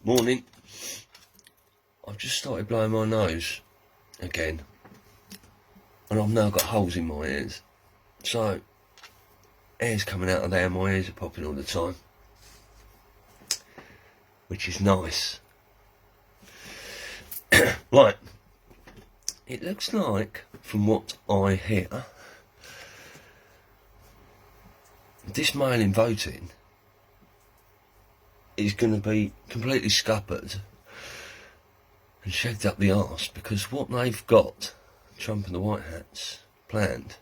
Morning. I've just started blowing my nose again, and I've now got holes in my ears, so air's coming out of there, my ears are popping all the time, which is nice. Right, it looks like, from what I hear, this mail-in voting is going to be completely scuppered and shagged up the arse, because what they've got, Trump and the White Hats, planned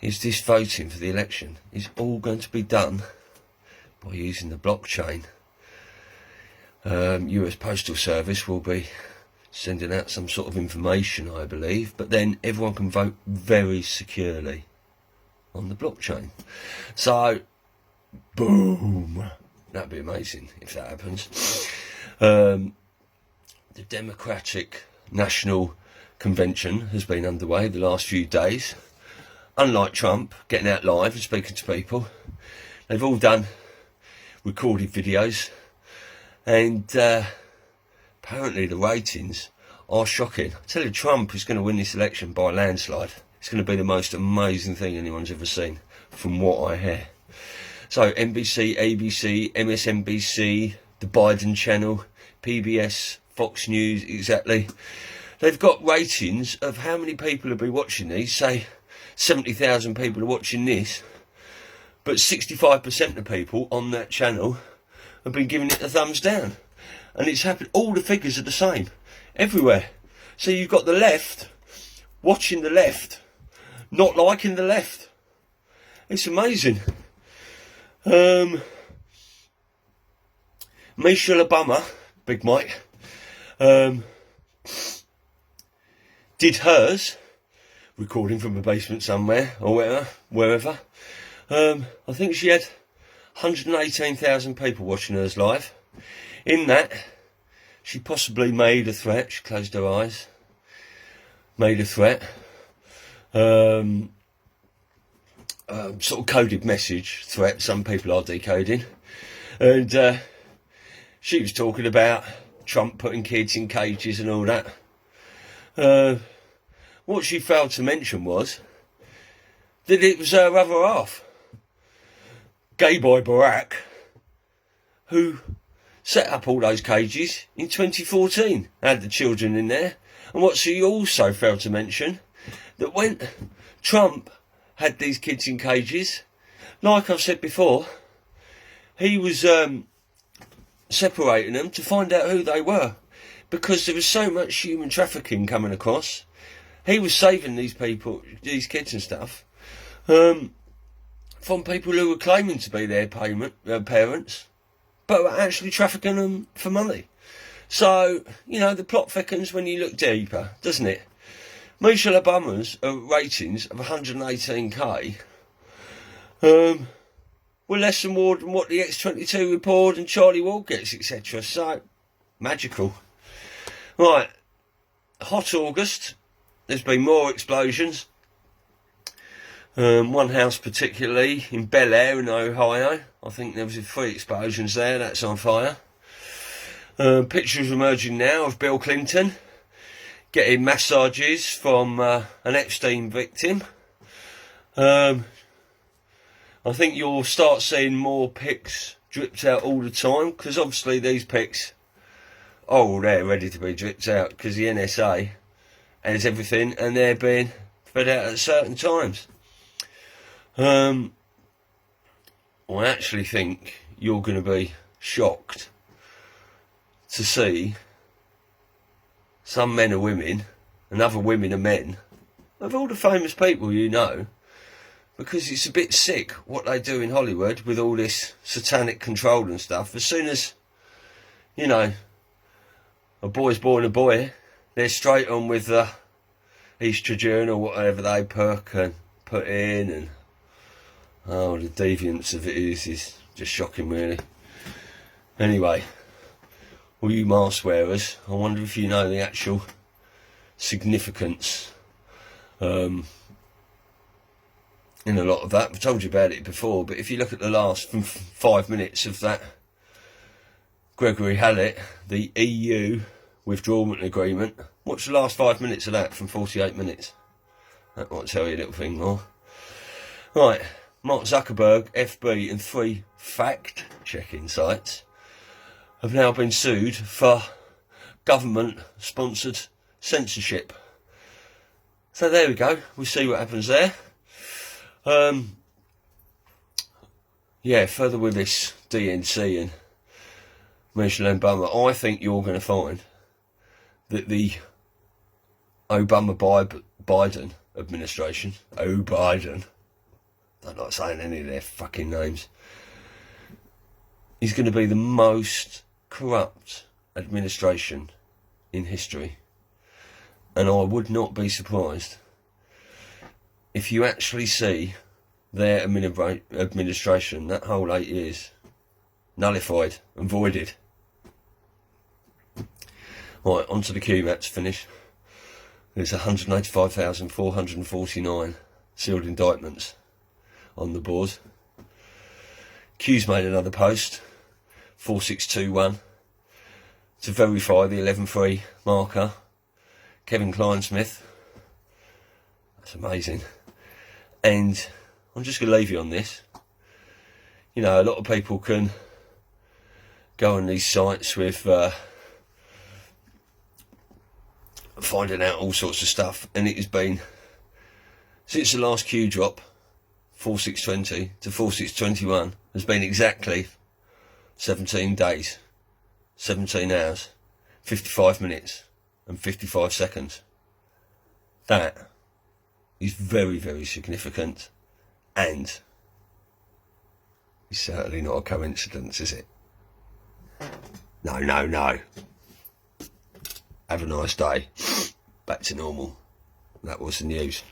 is this voting for the election is all going to be done by using the blockchain. US Postal Service will be sending out some sort of information, I believe, but then everyone can vote very securely on the blockchain. So, boom! That'd be amazing if that happens. The Democratic National Convention has been underway the last few days. Unlike Trump getting out live and speaking to people, they've all done recorded videos, and apparently the ratings are shocking. I tell you, Trump is going to win this election by a landslide. It's going to be the most amazing thing anyone's ever seen, from what I hear. So NBC, ABC, MSNBC, the Biden channel, PBS, Fox News, exactly. They've got ratings of how many people will be watching these. Say 70,000 people are watching this, but 65% of people on that channel have been giving it a thumbs down. And it's happened, all the figures are the same, everywhere. So you've got the left watching the left, not liking the left. It's amazing. Michelle Obama, Big Mike, did hers, recording from a basement somewhere, or wherever. I think she had 118,000 people watching hers live. In that, she possibly made a threat. She closed her eyes, made a threat, sort of coded message threat. Some people are decoding, and she was talking about Trump putting kids in cages and all that. What she failed to mention was that it was her other half, Gay Boy Barack, who set up all those cages in 2014, had the children in there. And what she also failed to mention, that when Trump had these kids in cages, like I've said before, he was separating them to find out who they were, because there was so much human trafficking coming across. He was saving these people, these kids and stuff, from people who were claiming to be their parents, but were actually trafficking them for money. So, you know, the plot thickens when you look deeper, doesn't it? Michelle Obama's ratings of 118k were less more than what the X22 report and Charlie Ward gets, etc. So, magical. Right, hot August. There's been more explosions. One house particularly in Bel Air in Ohio. I think there was 3 explosions there. That's on fire. Pictures emerging now of Bill Clinton getting massages from an Epstein victim. I think you'll start seeing more pics dripped out all the time, because obviously these pics are all there ready to be dripped out, because the NSA has everything, and they're being fed out at certain times. I actually think you're going to be shocked to see some men are women and other women are men, of all the famous people you know, because it's a bit sick what they do in Hollywood with all this satanic control and stuff. As soon as, you know, a boy's born a boy, they're straight on with the estrogen or whatever they put in, and the deviance of it is just shocking, really. Anyway, all you mask wearers, I wonder if you know the actual significance in a lot of that. I've told you about it before, but if you look at the last 5 minutes of that Gregory Hallett, the EU withdrawal agreement. Watch the last 5 minutes of that from 48 minutes. That might tell you a little thing more. Right, Mark Zuckerberg, FB and 3 fact-checking sites have now been sued for government-sponsored censorship. So there we go, we'll see what happens there. Yeah, further with this DNC and Michelle Obama, I think you're going to find that the Obama-Biden administration, Biden, don't like saying any of their fucking names, is going to be the most corrupt administration in history. And I would not be surprised if you actually see their administration, that whole 8 years, nullified and voided. Right, on to the QMATs finish. There's 185,449 sealed indictments on the board. Q's made another post, 4621, to verify the 11-3 marker. Kevin Kleinsmith. That's amazing. And I'm just going to leave you on this. You know, a lot of people can go on these sites with finding out all sorts of stuff, and it has been, since the last Q drop, 4620 to 4621, has been exactly 17 days, 17 hours, 55 minutes and 55 seconds. That is very, very significant, and it's certainly not a coincidence, is it? No, no, no. Have a nice day. Back to normal. That was the news.